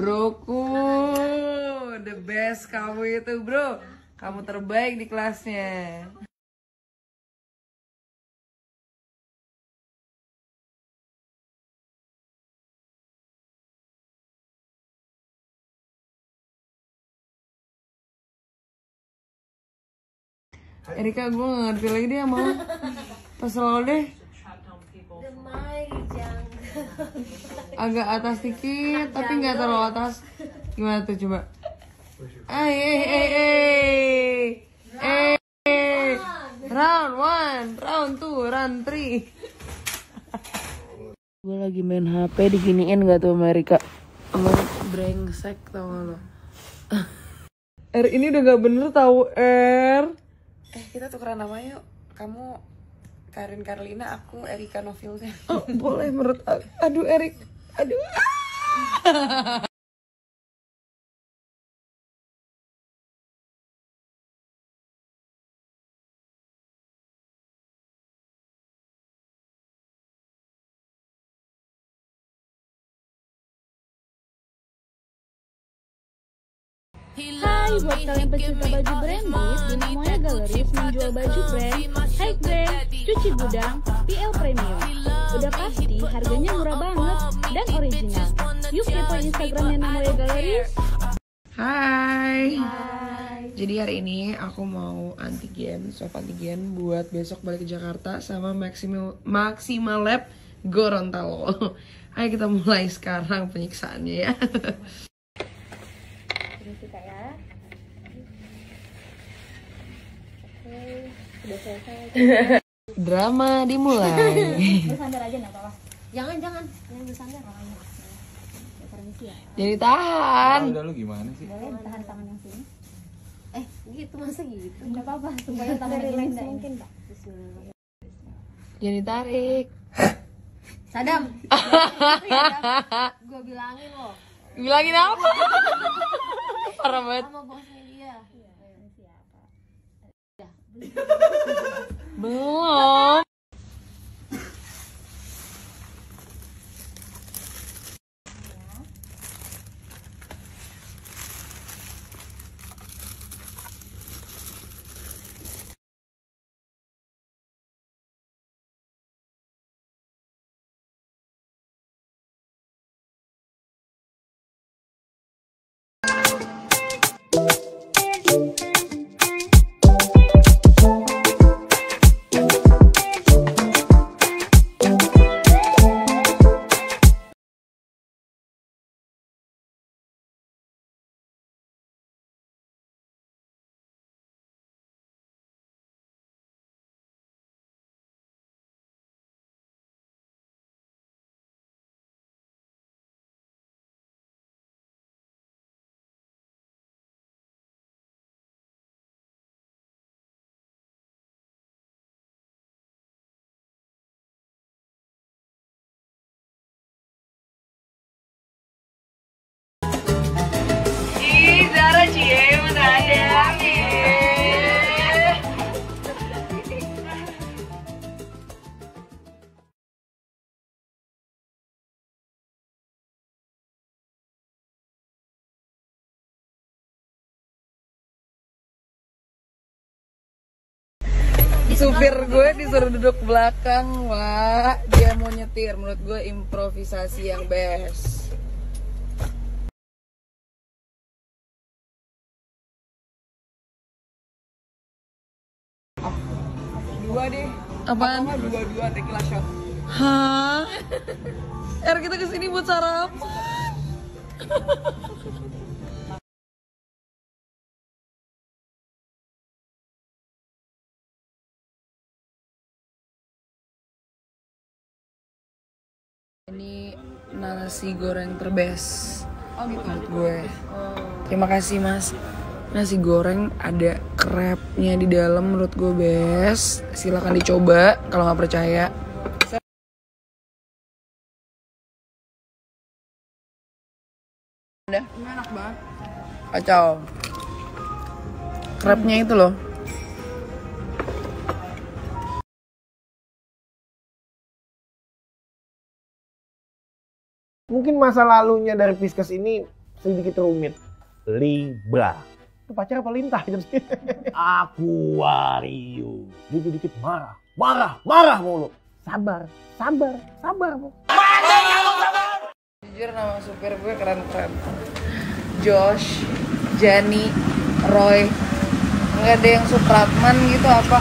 Broku, the best kamu itu bro. Kamu terbaik di kelasnya. Erika, gue gak ngerti lagi dia mau. Pas lo deh. Agak atas dikit, tapi nggak terlalu atas. Gimana tuh coba? Round 1, round 2, round 3. Gue lagi main HP diginiin gak tuh Amerika? Emang brengsek tau gak lo? R ini udah gak bener tau R. Kita tukeran nama yuk. Kamu Karin Karlina, aku Erika Novilda. Oh boleh menurut aku. Aduh Erik. Aduh. Hai, buat kalian pecinta baju branded, Dinamoya Galleries menjual baju brand, high grade, cuci gudang, PL premium. Udah pasti harganya murah banget dan original. Yuk kepoin Instagramnya Namoya Galleries. Hai. Jadi hari ini aku mau swab antigen buat besok balik ke Jakarta sama Maximal Lab Gorontalo. Ayo kita mulai sekarang penyiksaannya ya. Drama dimulai. Bersandar aja nggak apa-apa. Jangan bersandar. Permisi ya. Jadi tahan. Udah lu gimana sih? Boleh tahan tangan yang sini. Gitu masa gitu. Nggak apa-apa supaya tangan ini enggak mungkin, Pak. Bismillah. Jadi tarik. Sadam. Gue bilangin loh. Bilangin apa? Parah banget. Sama bosnya dia. Belum. Zara cie mana ada. Supir gue disuruh duduk belakang, Wak. Dia mau nyetir, menurut gue improvisasi yang best. Dua deh. Apaan? Dua tequila shot. Hah? Kita kesini buat sarapan. Ini nasi goreng terbest menurut gue. Terima kasih mas. Nasi goreng ada crabnya di dalam, menurut gue best. Silakan dicoba kalau nggak percaya. Udah. Enak banget. Kacau. Crabnya itu loh. Mungkin masa lalunya dari Pisces ini sedikit rumit. Libra. Itu pacar apa lintah gitu sih. Aquarius. Dikit-dikit marah. Marah mulu. Sabar. Bu. Jujur nama supir gue keren-keren. Josh, Jani, Roy. Nggak ada yang Supratman gitu apa?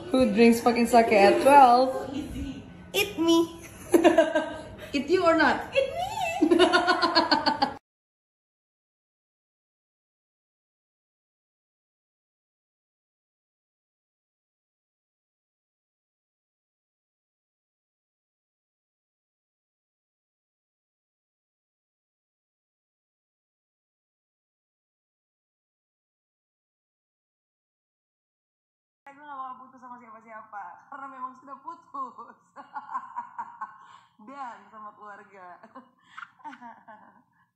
Who drinks fucking sake at 12? Eat me. Eat you or not? Eat me. Gue gak bakal putus sama siapa-siapa karena memang sudah putus dan sama keluarga.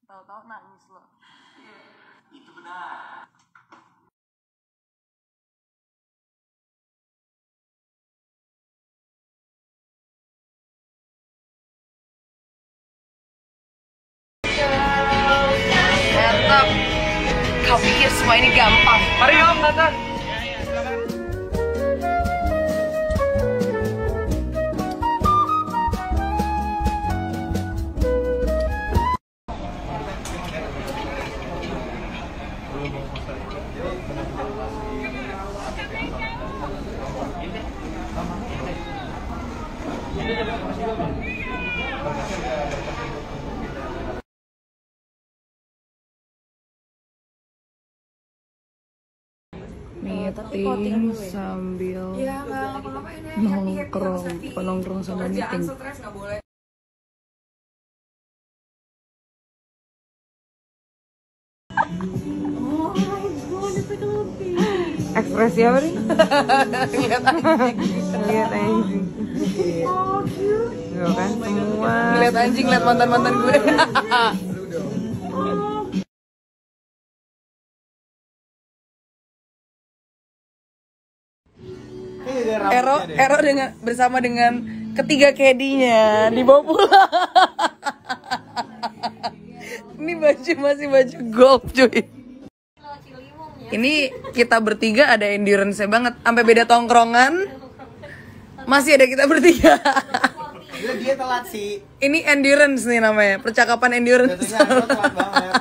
Tahu-tahu nangis loh. Itu benar. Mantap. Kau pikir semua ini gampang? Mari om, tante. Meeting sambil nongkrong sambil meeting. Ekspresi apa nih? Lihat anjing. Oh, cute. Kan semua. Lihat anjing, lihat mantan gue. Ero bersama dengan ketiga kedinya dibawa pulang. Ini masih baju golf cuy. Ini kita bertiga ada endurance-nya banget. Sampai beda tongkrongan masih ada kita bertiga. Dia telat sih. Ini endurance nih namanya, percakapan endurance. Jatuhnya telat banget.